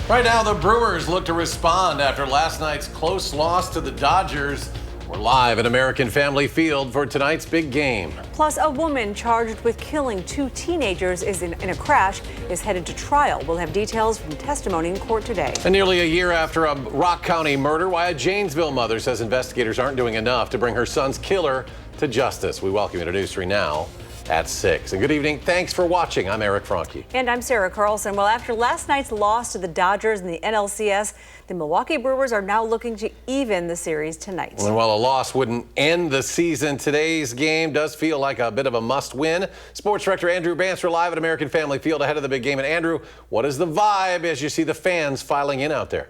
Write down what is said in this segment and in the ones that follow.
Right now, the Brewers look to respond after last night's close loss to the Dodgers. We're live at American Family Field for tonight's big game. Plus, a woman charged with killing two teenagers in a crash is headed to trial. We'll have details from testimony in court today. And nearly a year after a Rock County murder, why a Janesville mother says investigators aren't doing enough to bring her son's killer to justice. We welcome you to News 3 Now at 6. And good evening. Thanks for watching. I'm Eric Franke. And I'm Sarah Carlson. Well, after last night's loss to the Dodgers in the NLCS, the Milwaukee Brewers are now looking to even the series tonight. And while a loss wouldn't end the season, today's game does feel like a bit of a must-win. Sports director Andrew Banster live at American Family Field ahead of the big game. And Andrew, what is the vibe as you see the fans filing in out there?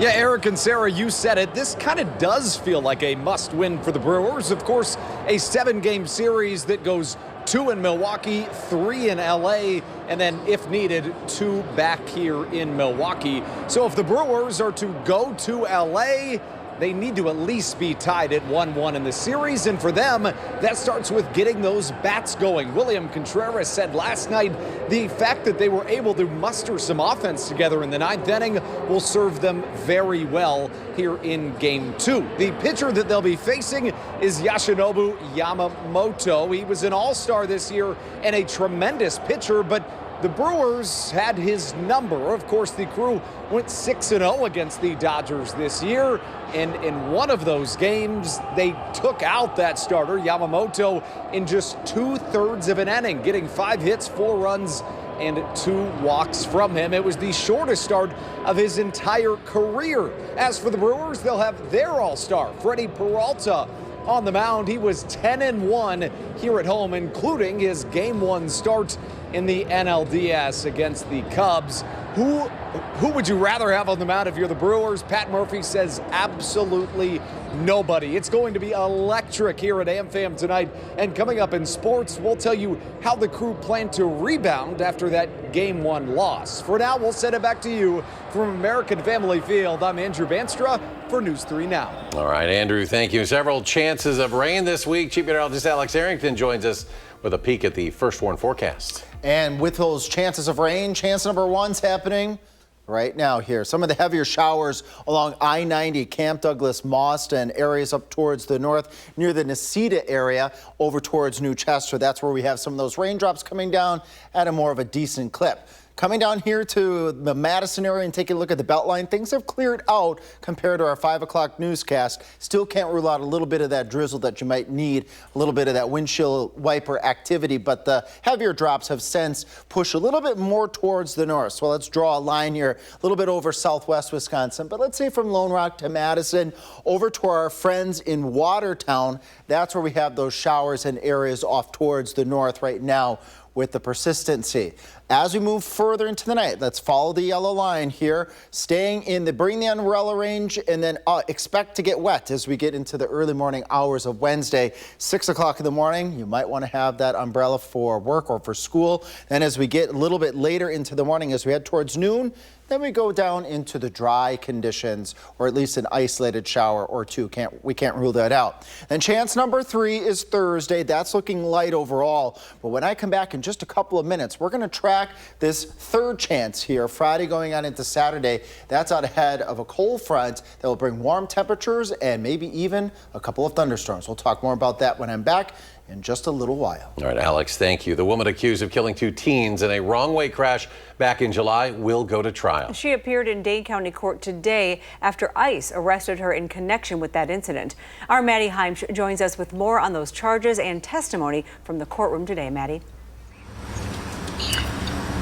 Yeah, Eric and Sarah, you said it. This kind of does feel like a must-win for the Brewers. Of course, a 7-game series that goes 2 in Milwaukee, 3 in LA, and then, if needed, 2 back here in Milwaukee. So if the Brewers are to go to LA, they need to at least be tied at 1-1 in the series, and for them, that starts with getting those bats going. William Contreras said last night the fact that they were able to muster some offense together in the 9th inning will serve them very well here in Game 2. The pitcher that they'll be facing is Yoshinobu Yamamoto. He was an all-star this year and a tremendous pitcher, but the Brewers had his number. Of course, the Crew went 6-0 against the Dodgers this year, and in one of those games, they took out that starter, Yamamoto, in just 2/3 of an inning, getting 5 hits, 4 runs, and 2 walks from him. It was the shortest start of his entire career. As for the Brewers, they'll have their all-star, Freddie Peralta, on the mound. He was 10-1 here at home, including his Game 1 start in the NLDS against the Cubs. Who would you rather have on the mound if you're the Brewers? Pat Murphy says absolutely nobody. It's going to be electric here at AmFam tonight. And coming up in sports, we'll tell you how the Crew plan to rebound after that Game 1 loss. For now, we'll send it back to you from American Family Field. I'm Andrew Banstra for News 3 Now. All right, Andrew, thank you. Several chances of rain this week. Chief Meteorologist Alex Arrington joins us with a peek at the first warn forecast. And with those chances of rain, chance number 1's happening right now here. Some of the heavier showers along I-90, Camp Douglas, Most, and areas up towards the north near the Necedah area over towards New Chester. That's where we have some of those raindrops coming down at a more of a decent clip. Coming down here to the Madison area and taking a look at the Beltline, things have cleared out compared to our 5 o'clock newscast. Still can't rule out a little bit of that drizzle that you might need, a little bit of that windshield wiper activity, but the heavier drops have since pushed a little bit more towards the north. So let's draw a line here, a little bit over southwest Wisconsin, but let's say from Lone Rock to Madison over to our friends in Watertown. That's where we have those showers and areas off towards the north right now with the persistency. As we move further into the night, let's follow the yellow line here, staying in the bring the umbrella range, and then expect to get wet as we get into the early morning hours of Wednesday. 6 o'clock in the morning, you might want to have that umbrella for work or for school. Then as we get a little bit later into the morning, as we head towards noon, then we go down into the dry conditions, or at least an isolated shower or 2. We can't rule that out. And chance number 3 is Thursday. That's looking light overall. But when I come back in just a couple of minutes, we're going to track this 3rd chance here, Friday going on into Saturday. That's out ahead of a cold front that will bring warm temperatures and maybe even a couple of thunderstorms. We'll talk more about that when I'm back in just a little while. All right, Alex, thank you. The woman accused of killing 2 teens in a wrong-way crash back in July will go to trial. She appeared in Dane County Court today after ICE arrested her in connection with that incident. Our Maddie Heimsch joins us with more on those charges and testimony from the courtroom today. Maddie.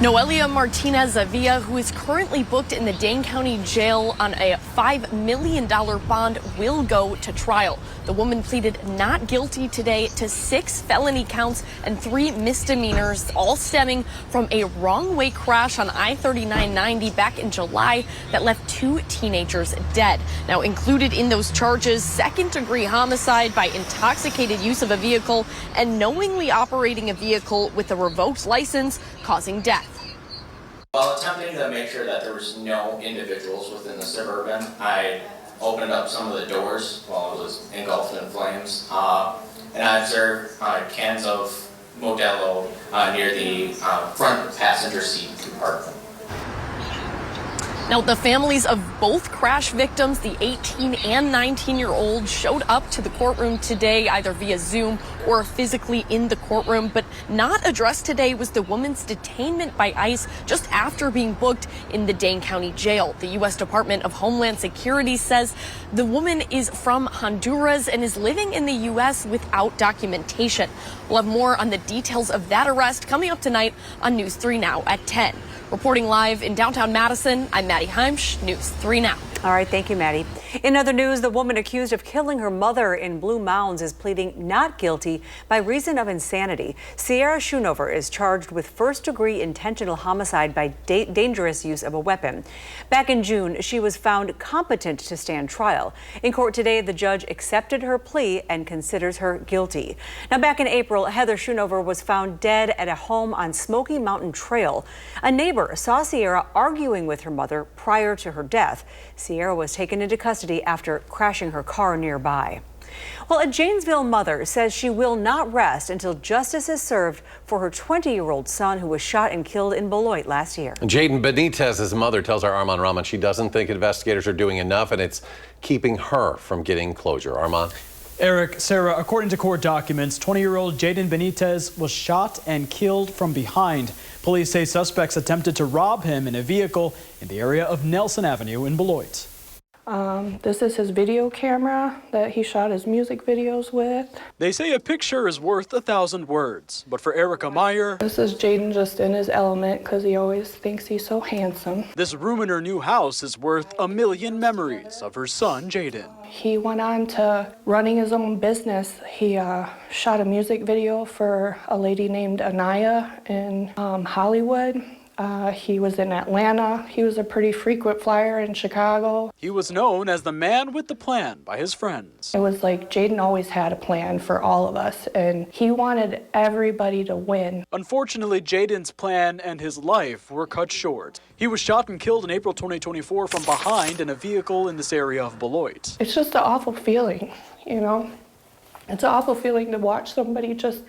Noelia Martinez-Avila, who is currently booked in the Dane County Jail on a $5 million bond, will go to trial. The woman pleaded not guilty today to 6 felony counts and 3 misdemeanors, all stemming from a wrong-way crash on I-3990 back in July that left 2 teenagers dead. Now, included in those charges, second-degree homicide by intoxicated use of a vehicle and knowingly operating a vehicle with a revoked license, causing death. While attempting to make sure that there was no individuals within the Suburban, I opened up some of the doors while it was engulfed in flames, and I observed cans of Modelo near the front passenger seat compartment. Now, the families of both crash victims, the 18 and 19-year-old, showed up to the courtroom today, either via Zoom or physically in the courtroom. But not addressed today was the woman's detainment by ICE just after being booked in the Dane County Jail. The U.S. Department of Homeland Security says the woman is from Honduras and is living in the U.S. without documentation. We'll have more on the details of that arrest coming up tonight on News 3 Now at 10. Reporting live in downtown Madison, I'm Maddie Heimsch, News 3 Now. All right, thank you, Maddie. In other news, the woman accused of killing her mother in Blue Mounds is pleading not guilty by reason of insanity. Sierra Schoonover is charged with first-degree intentional homicide by dangerous use of a weapon. Back in June, she was found competent to stand trial. In court today, the judge accepted her plea and considers her guilty. Now, back in April, Heather Schoonover was found dead at a home on Smoky Mountain Trail. A neighbor saw Sierra arguing with her mother prior to her death. Sierra was taken into custody after crashing her car nearby. Well, a Janesville mother says she will not rest until justice is served for her 20-year-old son who was shot and killed in Beloit last year. Jaden Benitez's mother tells our Armand Rahman she doesn't think investigators are doing enough and it's keeping her from getting closure. Armand? Eric, Sarah, according to court documents, 20-year-old Jaden Benitez was shot and killed from behind. Police say suspects attempted to rob him in a vehicle in the area of Nelson Avenue in Beloit. This is his video camera that he shot his music videos with. They say a picture is worth 1,000 words, but for Erica Meyer, This is Jaden just in his element because he always thinks he's so handsome. this room in her new house is worth 1,000,000 memories of her son, Jaden. He went on to running his own business. He shot a music video for a lady named Anaya in Hollywood. He was in Atlanta. He was a pretty frequent flyer in Chicago. He was known as the man with the plan by his friends. It was like Jaden always had a plan for all of us, and he wanted everybody to win. Unfortunately, Jaden's plan and his life were cut short. He was shot and killed in April 2024 from behind in a vehicle in this area of Beloit. It's just an awful feeling, you know? It's an awful feeling to watch somebody just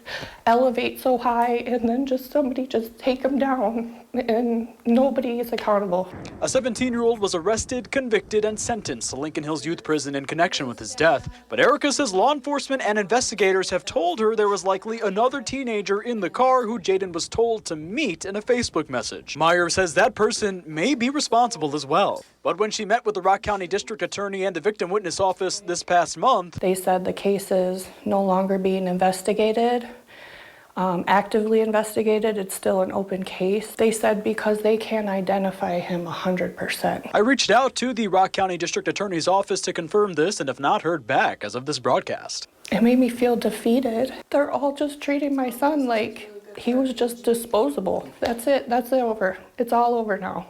elevate so high and then just somebody just take them down and nobody is accountable. A 17-year-old was arrested, convicted, and sentenced to Lincoln Hills Youth Prison in connection with his death. But Erica says law enforcement and investigators have told her there was likely another teenager in the car who Jaden was told to meet in a Facebook message. Meyer says that person may be responsible as well. But when she met with the Rock County District Attorney and the Victim Witness Office this past month, They said the case is no longer being investigated, actively investigated. It's still an open case. They said because they can't identify him 100%. I reached out to the Rock County District Attorney's office to confirm this and have not heard back as of this broadcast. It made me feel defeated. They're all just treating my son like he was just disposable. That's it. That's it over. It's all over now.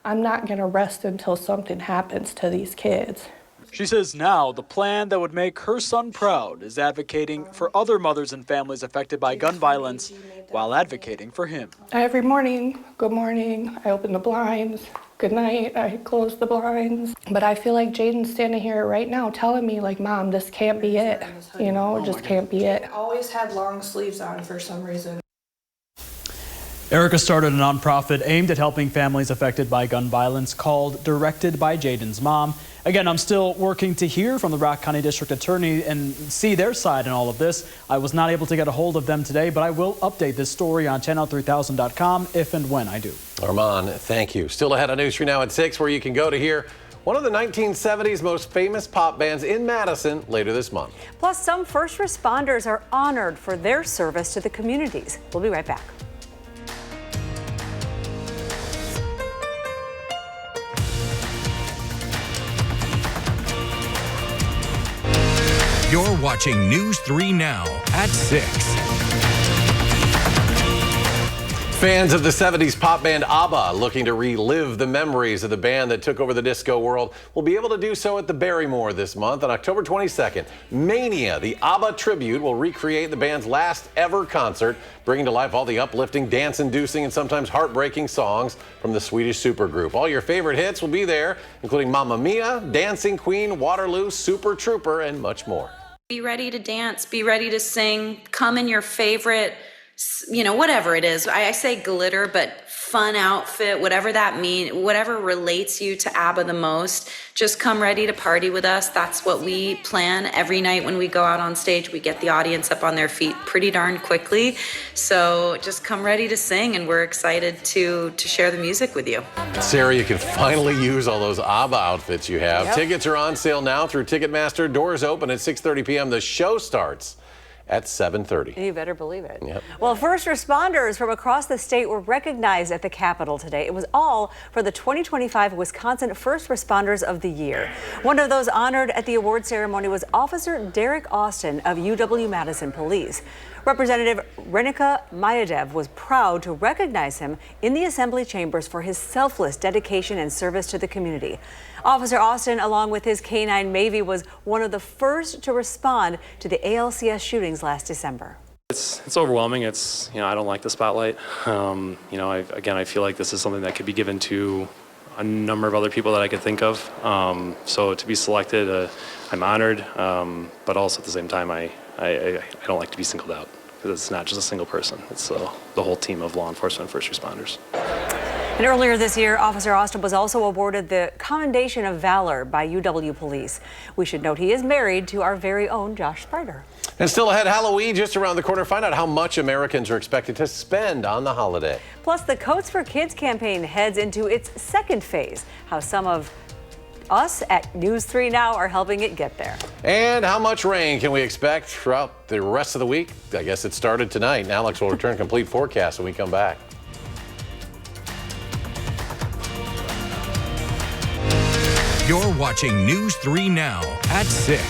I'm not going to rest until something happens to these kids. She says now the plan that would make her son proud is advocating for other mothers and families affected by gun violence while advocating for him. Every morning, good morning, I open the blinds. Good night, I close the blinds. But I feel like Jaden's standing here right now telling me, like, Mom, this can't be it. You know, it just can't be it. Always had long sleeves on for some reason. Erica started a nonprofit aimed at helping families affected by gun violence called Directed by Jaden's Mom. Again, I'm still working to hear from the Rock County District Attorney and see their side in all of this. I was not able to get a hold of them today, but I will update this story on channel3000.com if and when I do. Armand, thank you. Still ahead on News 3 Now at 6, where you can go to hear one of the 1970s most famous pop bands in Madison later this month. Plus, some first responders are honored for their service to the communities. We'll be right back. You're watching News 3 Now at 6. Fans of the 70s pop band ABBA looking to relive the memories of the band that took over the disco world will be able to do so at the Barrymore this month. On October 22nd, Mania, the ABBA tribute, will recreate the band's last ever concert, bringing to life all the uplifting, dance-inducing, and sometimes heartbreaking songs from the Swedish supergroup. All your favorite hits will be there, including Mamma Mia, Dancing Queen, Waterloo, Super Trooper, and much more. Be ready to dance, be ready to sing, come in your favorite whatever it is. I say glitter, but fun outfit, whatever that means, whatever relates you to ABBA the most, just come ready to party with us. That's what we plan every night when we go out on stage. We get the audience up on their feet pretty darn quickly. So just come ready to sing, and we're excited to share the music with you. Sarah, you can finally use all those ABBA outfits you have. Yep. Tickets are on sale now through Ticketmaster. Doors open at 6:30 p.m. The show starts at 7:30. You better believe it. Yep. Well, first responders from across the state were recognized at the Capitol today. It was all for the 2025 Wisconsin First Responders of the Year. One of those honored at the award ceremony was Officer Derek Austin of UW-Madison Police. Representative Renika Mayadev was proud to recognize him in the Assembly chambers for his selfless dedication and service to the community. Officer Austin, along with his K-9 Mavy, was one of the first to respond to the ALCS shootings last December. It's overwhelming. I don't like the spotlight. I feel like this is something that could be given to a number of other people that I could think of. So to be selected, I'm honored, but also at the same time, I don't like to be singled out, because it's not just a single person. It's the whole team of law enforcement first responders. And earlier this year, Officer Austin was also awarded the Commendation of Valor by UW Police. We should note he is married to our very own Josh Sprider. And still ahead, Halloween just around the corner. Find out how much Americans are expected to spend on the holiday. Plus, the Coats for Kids campaign heads into its second phase. How some of us at News 3 Now are helping it get there. And how much rain can we expect throughout the rest of the week? I guess it started tonight. And Alex will return complete forecast when we come back. You're watching News 3 Now at 6.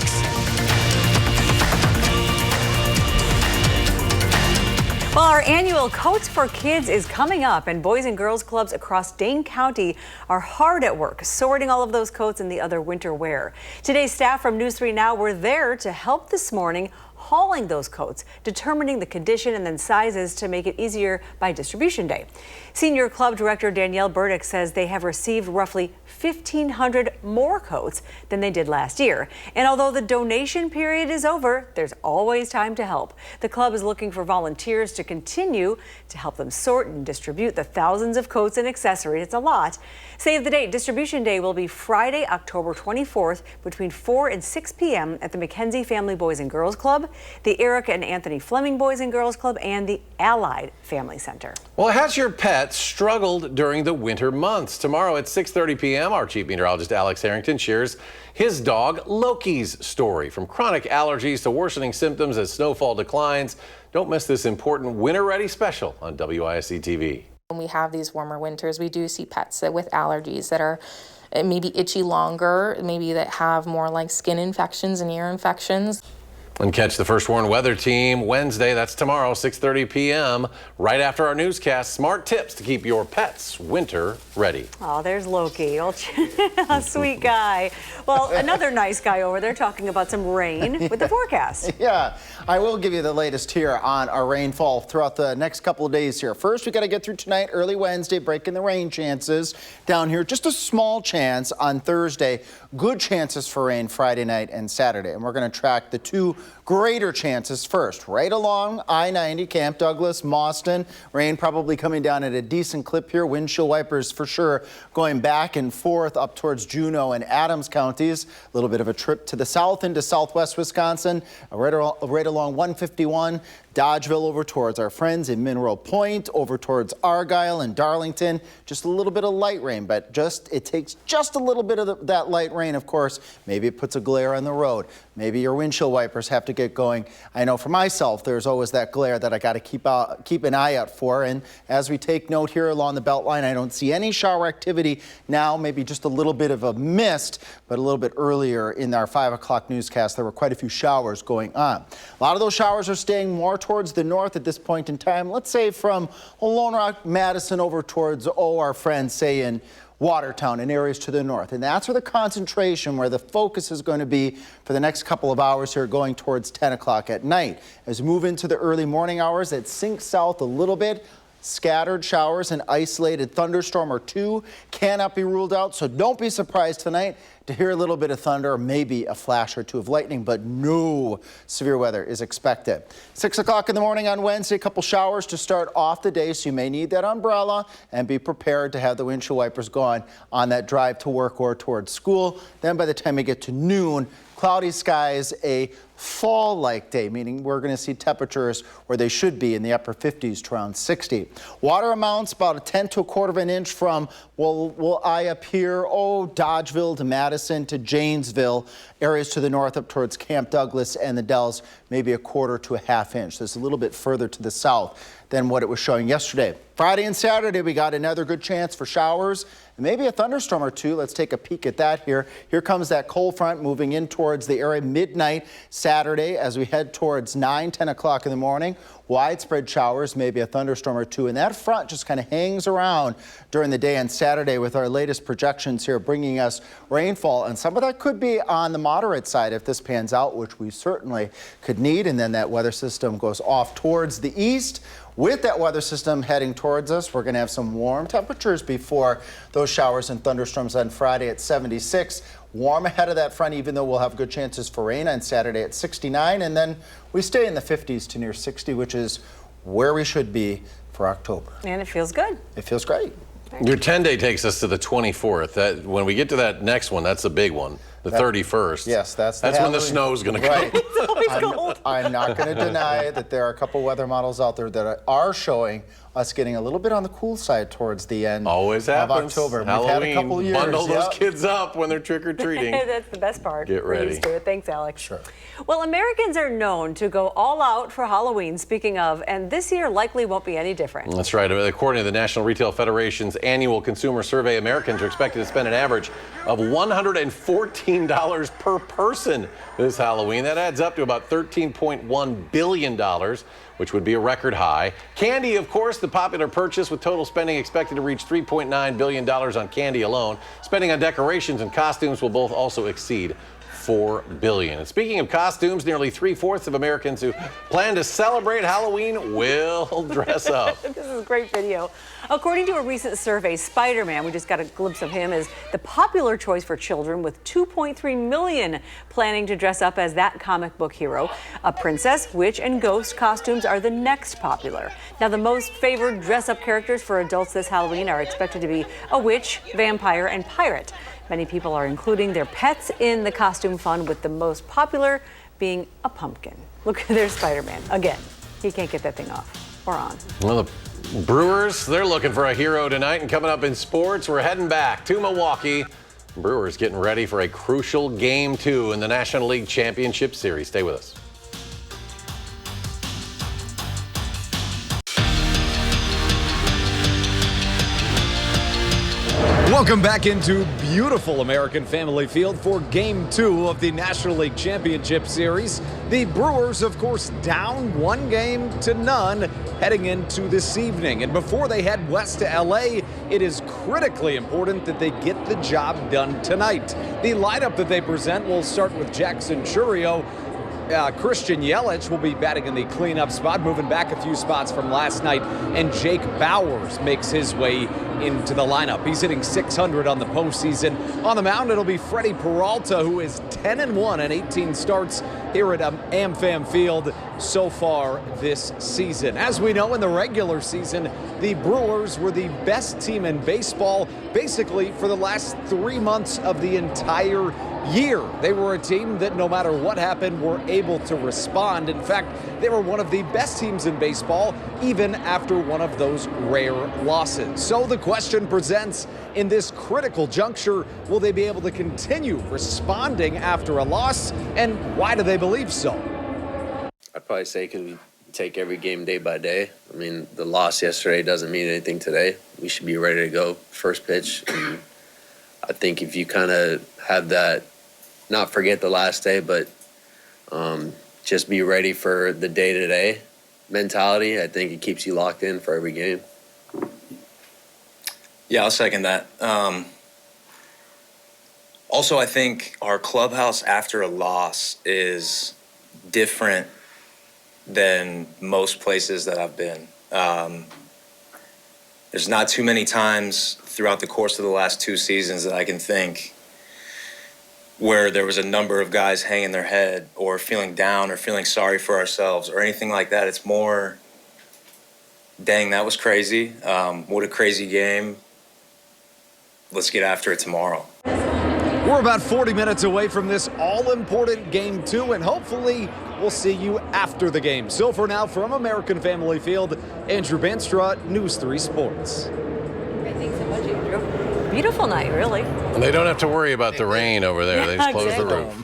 Well, our annual Coats for Kids is coming up, and boys and girls clubs across Dane County are hard at work sorting all of those coats and the other winter wear. Today's staff from News 3 Now were there to help this morning, hauling those coats, determining the condition and then sizes to make it easier by distribution day. Senior Club Director Danielle Burdick says they have received roughly 1,500 more coats than they did last year. And although the donation period is over, there's always time to help. The club is looking for volunteers to continue to help them sort and distribute the thousands of coats and accessories. It's a lot. Save the date. Distribution Day will be Friday, October 24th between 4 and 6 p.m. at the McKenzie Family Boys and Girls Club, the Erica and Anthony Fleming Boys and Girls Club, and the Allied Family Center. Well, has your pet struggled during the winter months? Tomorrow at 6:30 p.m., our chief meteorologist Alex Harrington shares his dog Loki's story. From chronic allergies to worsening symptoms as snowfall declines. Don't miss this important winter-ready special on WISC TV. When we have these warmer winters, we do see pets with allergies that are maybe itchy longer, maybe that have more like skin infections and ear infections. And catch the First Warn Weather Team Wednesday, that's tomorrow, 6:30 p.m., right after our newscast. Smart tips to keep your pets winter ready. Oh, there's Loki, a sweet guy. Well, another nice guy over there talking about some rain with the forecast. Yeah, I will give you the latest here on our rainfall throughout the next couple of days here. First, we got to get through tonight, early Wednesday, breaking the rain chances down here. Just a small chance on Thursday. Good chances for rain Friday night and Saturday. And we're going to track the two greater chances first. Right along I-90, Camp Douglas, Mauston. Rain probably coming down at a decent clip here. Windshield wipers for sure going back and forth up towards Juneau and Adams counties. A little bit of a trip to the south into southwest Wisconsin. Right along 151. Dodgeville over towards our friends in Mineral Point, over towards Argyle and Darlington. Just a little bit of light rain, but it takes just a little bit of that light rain, of course. Maybe it puts a glare on the road. Maybe your windshield wipers have to get going. I know for myself, there's always that glare that I got to keep an eye out for. And as we take note here along the Beltline, I don't see any shower activity now, maybe just a little bit of a mist, but a little bit earlier in our 5 o'clock newscast, there were quite a few showers going on. A lot of those showers are staying more towards the north at this point in time. Let's say from Lone Rock, Madison over towards, our friends say in Watertown and areas to the north. And that's where the concentration, where the focus is going to be for the next couple of hours here going towards 10 o'clock at night. As we move into the early morning hours, it sinks south a little bit. Scattered showers and isolated thunderstorm or two cannot be ruled out, so don't be surprised tonight. to hear a little bit of thunder, maybe a flash or two of lightning, but no severe weather is expected. 6 o'clock in the morning on Wednesday, a couple showers to start off the day, so you may need that umbrella and be prepared to have the windshield wipers going on that drive to work or towards school. Then by the time you get to noon, cloudy skies, a fall-like day, meaning we're going to see temperatures where they should be in the upper 50s to around 60. Water amounts about a 10 to a quarter of an inch from, we'll eye up here, Dodgeville to Madison to Janesville, areas to the north up towards Camp Douglas and the Dells, maybe a quarter to a half inch. This is a little bit further to the south than what it was showing yesterday. Friday and Saturday, we got another good chance for showers and maybe a thunderstorm or two. Let's take a peek at that here. Here comes that cold front moving in towards the area midnight Saturday as we head towards 9, 10 o'clock in the morning. Widespread showers, maybe a thunderstorm or two. And that front just kind of hangs around during the day on Saturday with our latest projections here bringing us rainfall. And some of that could be on the moderate side if this pans out, which we certainly could need. And then that weather system goes off towards the east. With that weather system heading towards us, we're going to have some warm temperatures before those showers and thunderstorms on Friday at 76. Warm ahead of that front, even though we'll have good chances for rain on Saturday at 69. And then we stay in the 50s to near 60, which is where we should be for October. And it feels good. It feels great. Your 10-day takes us to the 24th. When we get to that next one, that's a big one. The 31st. Yes, that's when the snow's going to right. come. It's always cold. I'm not going to deny that there are a couple weather models out there that are showing us getting a little bit on the cool side towards the end Always of happens. October. Halloween, we've had a couple years. bundle those kids up when they're trick-or-treating. That's the best part. Get ready. We're used to it. Thanks, Alex. Sure. Well, Americans are known to go all out for Halloween, speaking of, and this year likely won't be any different. That's right. According to the National Retail Federation's annual consumer survey, Americans are expected to spend an average of $114 per person this Halloween. That adds up to about $13.1 billion, which would be a record high. Candy, of course, the popular purchase, with total spending expected to reach $3.9 billion on candy alone. Spending on decorations and costumes will both also exceed $4 billion. And speaking of costumes, nearly 3/4 of Americans who plan to celebrate Halloween will dress up. This is a great video. According to a recent survey, Spider-Man, we just got a glimpse of him, is the popular choice for children, with 2.3 million planning to dress up as that comic book hero. A princess, witch, and ghost costumes are the next popular. Now, the most favored dress-up characters for adults this Halloween are expected to be a witch, vampire, and pirate. Many people are including their pets in the costume fun, with the most popular being a pumpkin. Look, there's Spider-Man again. He can't get that thing off or on. Well, the Brewers, they're looking for a hero tonight. And coming up in sports, we're heading back to Milwaukee. Brewers getting ready for a crucial Game 2 in the National League Championship Series. Stay with us. Welcome back into beautiful American Family Field for Game 2 of the National League Championship Series. The Brewers, of course, down 1-0 heading into this evening. And before they head west to LA, it is critically important that they get the job done tonight. The lineup that they present will start with Jackson Chourio. Christian Yelich will be batting in the cleanup spot, moving back a few spots from last night, and Jake Bauers makes his way into the lineup. He's hitting .600 on the postseason. On the mound, it'll be Freddie Peralta, who is 10-1 and 18 starts here at AmFam Field so far this season. As we know, in the regular season, the Brewers were the best team in baseball basically for the last 3 months of the entire year. They were a team that no matter what happened were able to respond. In fact, they were one of the best teams in baseball even after one of those rare losses. So the question presents in this critical juncture, will they be able to continue responding after a loss, and why do they believe so? I'd probably say because we take every game day by day. I mean, the loss yesterday doesn't mean anything today. We should be ready to go first pitch. And I think if you kind of have that, not forget the last day, but just be ready for the day-to-day mentality, I think it keeps you locked in for every game. Yeah, I'll second that. Also, I think our clubhouse after a loss is different than most places that I've been. There's not too many times throughout the course of the last 2 seasons that I can think where there was a number of guys hanging their head or feeling down or feeling sorry for ourselves or anything like that. It's more, dang, that was crazy. What a crazy game. Let's get after it tomorrow. We're about 40 minutes away from this all-important Game 2, and hopefully we'll see you after the game. So for now, from American Family Field, Andrew Banstra, News 3 Sports. Great, thanks so much, Andrew. Beautiful night, really. And they don't have to worry about the rain over there. They just close the roof.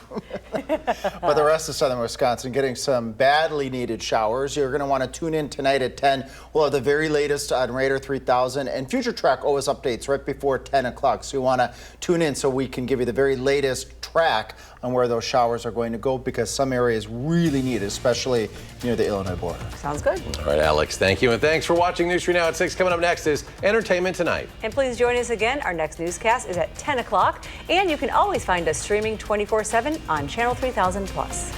But the rest of southern Wisconsin getting some badly needed showers. You're going to want to tune in tonight at 10. We'll have the very latest on Radar 3000 and Future Track always updates right before 10 o'clock. So you want to tune in so we can give you the very latest track on where those showers are going to go, because some areas really need it, especially near the Illinois border. Sounds good. All right, Alex, thank you. And thanks for watching News 3 Now at 6. Coming up next is Entertainment Tonight. And please join us again. Our next newscast is at 10 o'clock. And you can always find us streaming 24/7 on Channel 3000 Plus.